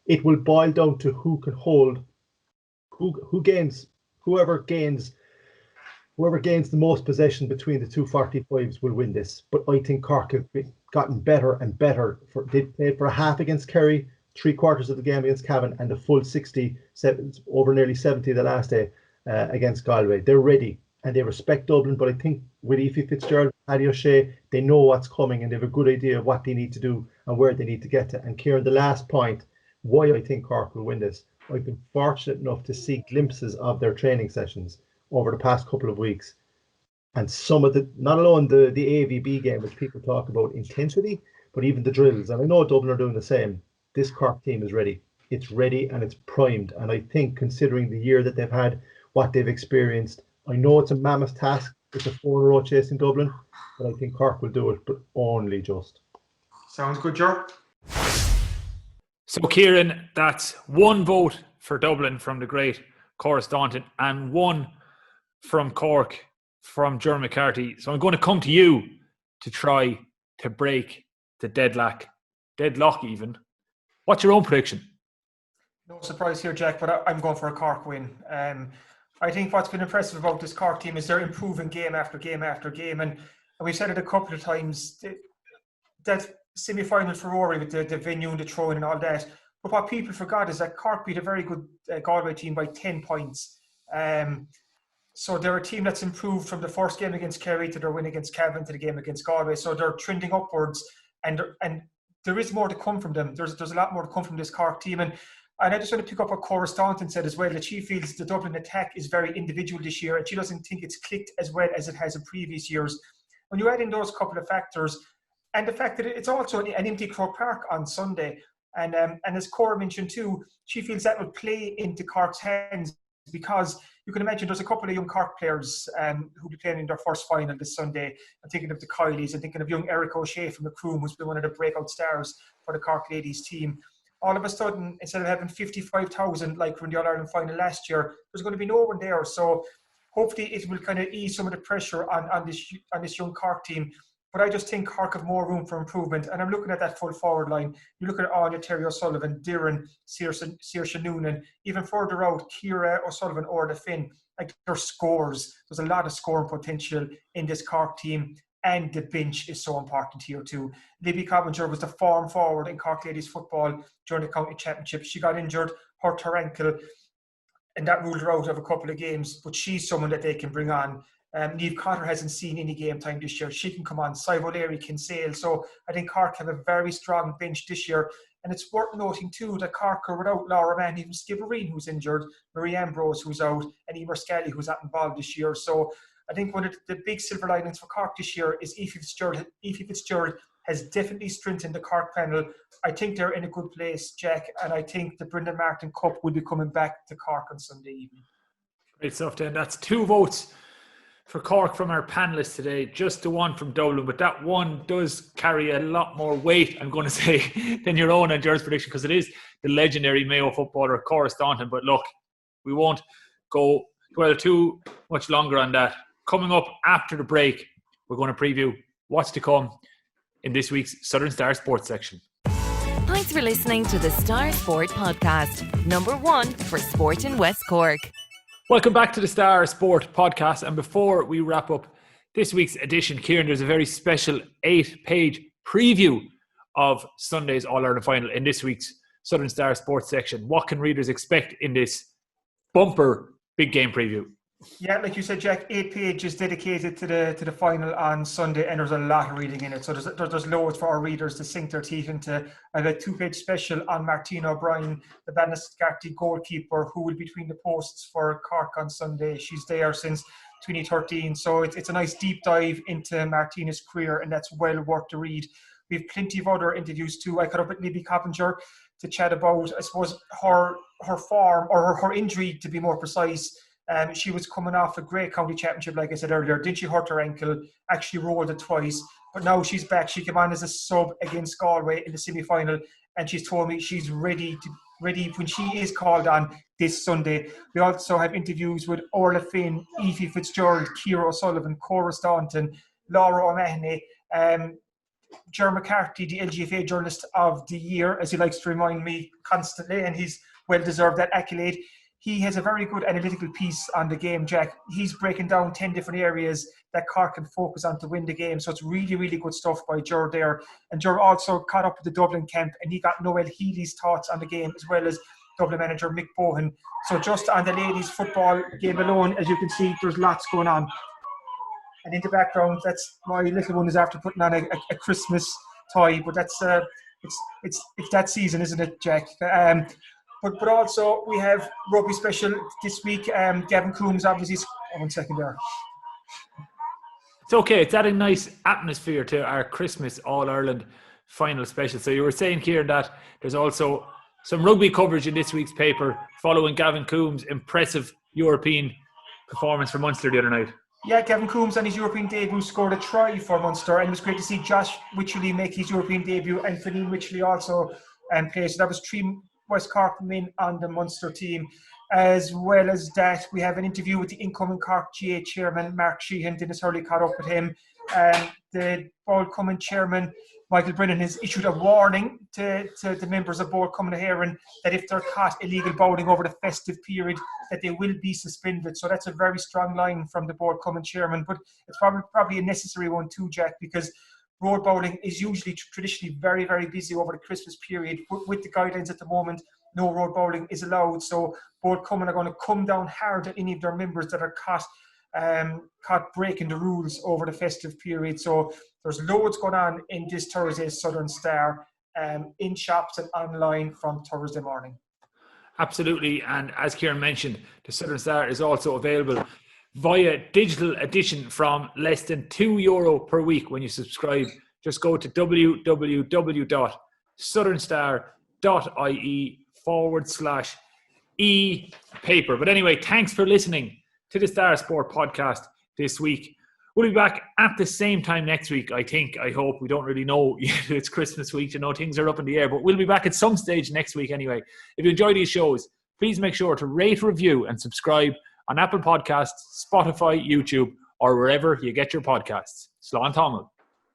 It will boil down to who can hold, whoever gains the most possession between the 2 45s will win this. But I think Cork have gotten better and better. They played for a half against Kerry, 3/4 of the game against Cavan, and the full 60, over nearly 70 the last day against Galway. They're ready and they respect Dublin, but I think with Aoife Fitzgerald, Paddy O'Shea, they know what's coming and they have a good idea of what they need to do and where they need to get to. And Kieran, the last point, why I think Cork will win this. I've been fortunate enough to see glimpses of their training sessions over the past couple of weeks. And some of not alone the AVB game, which people talk about intensity, but even the drills. And I know Dublin are doing the same. This Cork team is ready. It's ready and it's primed. And I think, considering the year that they've had, what they've experienced, I know it's a mammoth task. It's a 4-in-a-row chase in Dublin, but I think Cork will do it, but only just. Sounds good, Ger. So, Kieran, that's 1 vote for Dublin from the great Cora Staunton and 1 from Cork from Ger McCarthy. So I'm going to come to you to try to break the deadlock even. What's your own prediction? No surprise here, Jack, but I'm going for a Cork win. I think what's been impressive about this Cork team is they're improving game after game after game. And we've said it a couple of times, that semi-final for Rory with the venue and the throwing and all that. But what people forgot is that Cork beat a very good Galway team by 10 points. So they're a team that's improved from the first game against Kerry to their win against Cavan to the game against Galway. So they're trending upwards, and there is more to come from them. There's a lot more to come from this Cork team. And I just want to pick up what Cora Staunton said as well, that she feels the Dublin attack is very individual this year, and she doesn't think it's clicked as well as it has in previous years. When you add in those couple of factors, and the fact that it's also an empty Croke Park on Sunday, and as Cora mentioned too, she feels that will play into Cork's hands, because you can imagine there's a couple of young Cork players who'll be playing in their first final this Sunday. I'm thinking of the Kileys, I'm thinking of young Eric O'Shea from Macroom, who's been one of the breakout stars for the Cork ladies team. All of a sudden, instead of having 55,000 like in the All-Ireland final last year, there's going to be no one there. So hopefully it will kind of ease some of the pressure on this young Cork team. But I just think Cork have more room for improvement. And I'm looking at that full forward line. You look at Anya, Terry O'Sullivan, Diran, Saoirse Noonan, even further out, Ciara O'Sullivan or the Finn. Like, their scores. There's a lot of scoring potential in this Cork team. And the bench is so important here too. Libby Cobbinger was the form forward in Cork ladies football during the county championship. She got injured, hurt her ankle, and that ruled her out of a couple of games. But she's someone that they can bring on. Niamh Cotter hasn't seen any game time this year. She can come on. Sive O'Leary can sail. So I think Cork have a very strong bench this year. And it's worth noting too that Cork are without Laura Mann, even Skibbereen, who's injured, Marie Ambrose, who's out, and Emer Scally, who's not involved this year. So I think one of the big silver linings for Cork this year is Aoife Fitzgerald has definitely strengthened the Cork panel. I think they're in a good place, Jack, and I think the Brendan Martin Cup will be coming back to Cork on Sunday evening. Great stuff, Dan. That's 2 votes for Cork from our panellists today, just the one from Dublin, but that one does carry a lot more weight, I'm going to say, than your own and Ger's prediction, because it is the legendary Mayo footballer Cora Staunton. But look, we won't go too much longer on that. Coming up after the break, we're going to preview what's to come in this week's Southern Star Sports section. Thanks for listening to the Star Sport Podcast, #1 for sport in West Cork. Welcome back to the Star Sport Podcast. And before we wrap up this week's edition, Kieran, there's a very special 8-page preview of Sunday's All-Ireland final in this week's Southern Star Sports section. What can readers expect in this bumper big game preview? Yeah, like you said, Jack, 8 pages dedicated to the final on Sunday, and there's a lot of reading in it. So there's loads for our readers to sink their teeth into. I have a 2-page special on Martina O'Brien, the Banniscarty goalkeeper, who will be between the posts for Cork on Sunday. She's there since 2013, so it's a nice deep dive into Martina's career, and that's well worth the read. We have plenty of other interviews too. I caught up with Libby Cobbinger to chat about, I suppose, her form, or her injury, to be more precise. She was coming off a great county championship, like I said earlier. Did she hurt her ankle? Actually rolled it twice. But now she's back. She came on as a sub against Galway in the semi-final, and she's told me she's ready when she is called on this Sunday. We also have interviews with Orla Finn, Aoife Fitzgerald, Ciara O'Sullivan, Cora Staunton, Laura O'Mahony, Ger McCarthy, the LGFA Journalist of the Year, as he likes to remind me constantly, and he's well-deserved that accolade. He has a very good analytical piece on the game, Jack. He's breaking down 10 different areas that Cork can focus on to win the game. So it's really, really good stuff by Ger there. And Ger also caught up with the Dublin camp, and he got Noel Healey's thoughts on the game, as well as Dublin manager Mick Bohan. So just on the ladies' football game alone, as you can see, there's lots going on. And in the background, that's my little one is after putting on a Christmas toy. But that's it's that season, isn't it, Jack? But also we have rugby special this week. Gavin Coombs obviously. One second there. It's okay. It's adding nice atmosphere to our Christmas All-Ireland final special. So you were saying, Kieran, that there's also some rugby coverage in this week's paper following Gavin Coombs' impressive European performance for Munster the other night. Yeah, Gavin Coombs on his European debut scored a try for Munster, and it was great to see Josh Wycherley make his European debut, and Fionn Wycherley also play. So that was 3 West Cork men on the Munster team. As well as that, we have an interview with the incoming Cork GA chairman, Mark Sheehan. Dennis Hurley caught up with him. The Board Common Chairman, Michael Brennan, has issued a warning to the members of Board Common Heron that if they're caught illegal bowling over the festive period, that they will be suspended. So that's a very strong line from the Board Common Chairman, but it's probably a necessary one too, Jack, because road bowling is usually traditionally very, very busy over the Christmas period. With the guidelines at the moment, no road bowling is allowed. So Board Common are going to come down hard at any of their members that are caught breaking the rules over the festive period. So there's loads going on in this Thursday's Southern Star, in shops and online from Thursday morning. Absolutely, and as Kieran mentioned, the Southern Star is also available via digital edition from less than €2 per week when you subscribe. Just go to www.southernstar.ie/e-paper. But anyway, thanks for listening to the Star Sport podcast this week. We'll be back at the same time next week, I hope. We don't really know. It's Christmas week, things are up in the air, but we'll be back at some stage next week anyway. If you enjoy these shows, please make sure to rate, review and subscribe on Apple Podcasts, Spotify, YouTube, or wherever you get your podcasts. Slán Tamil.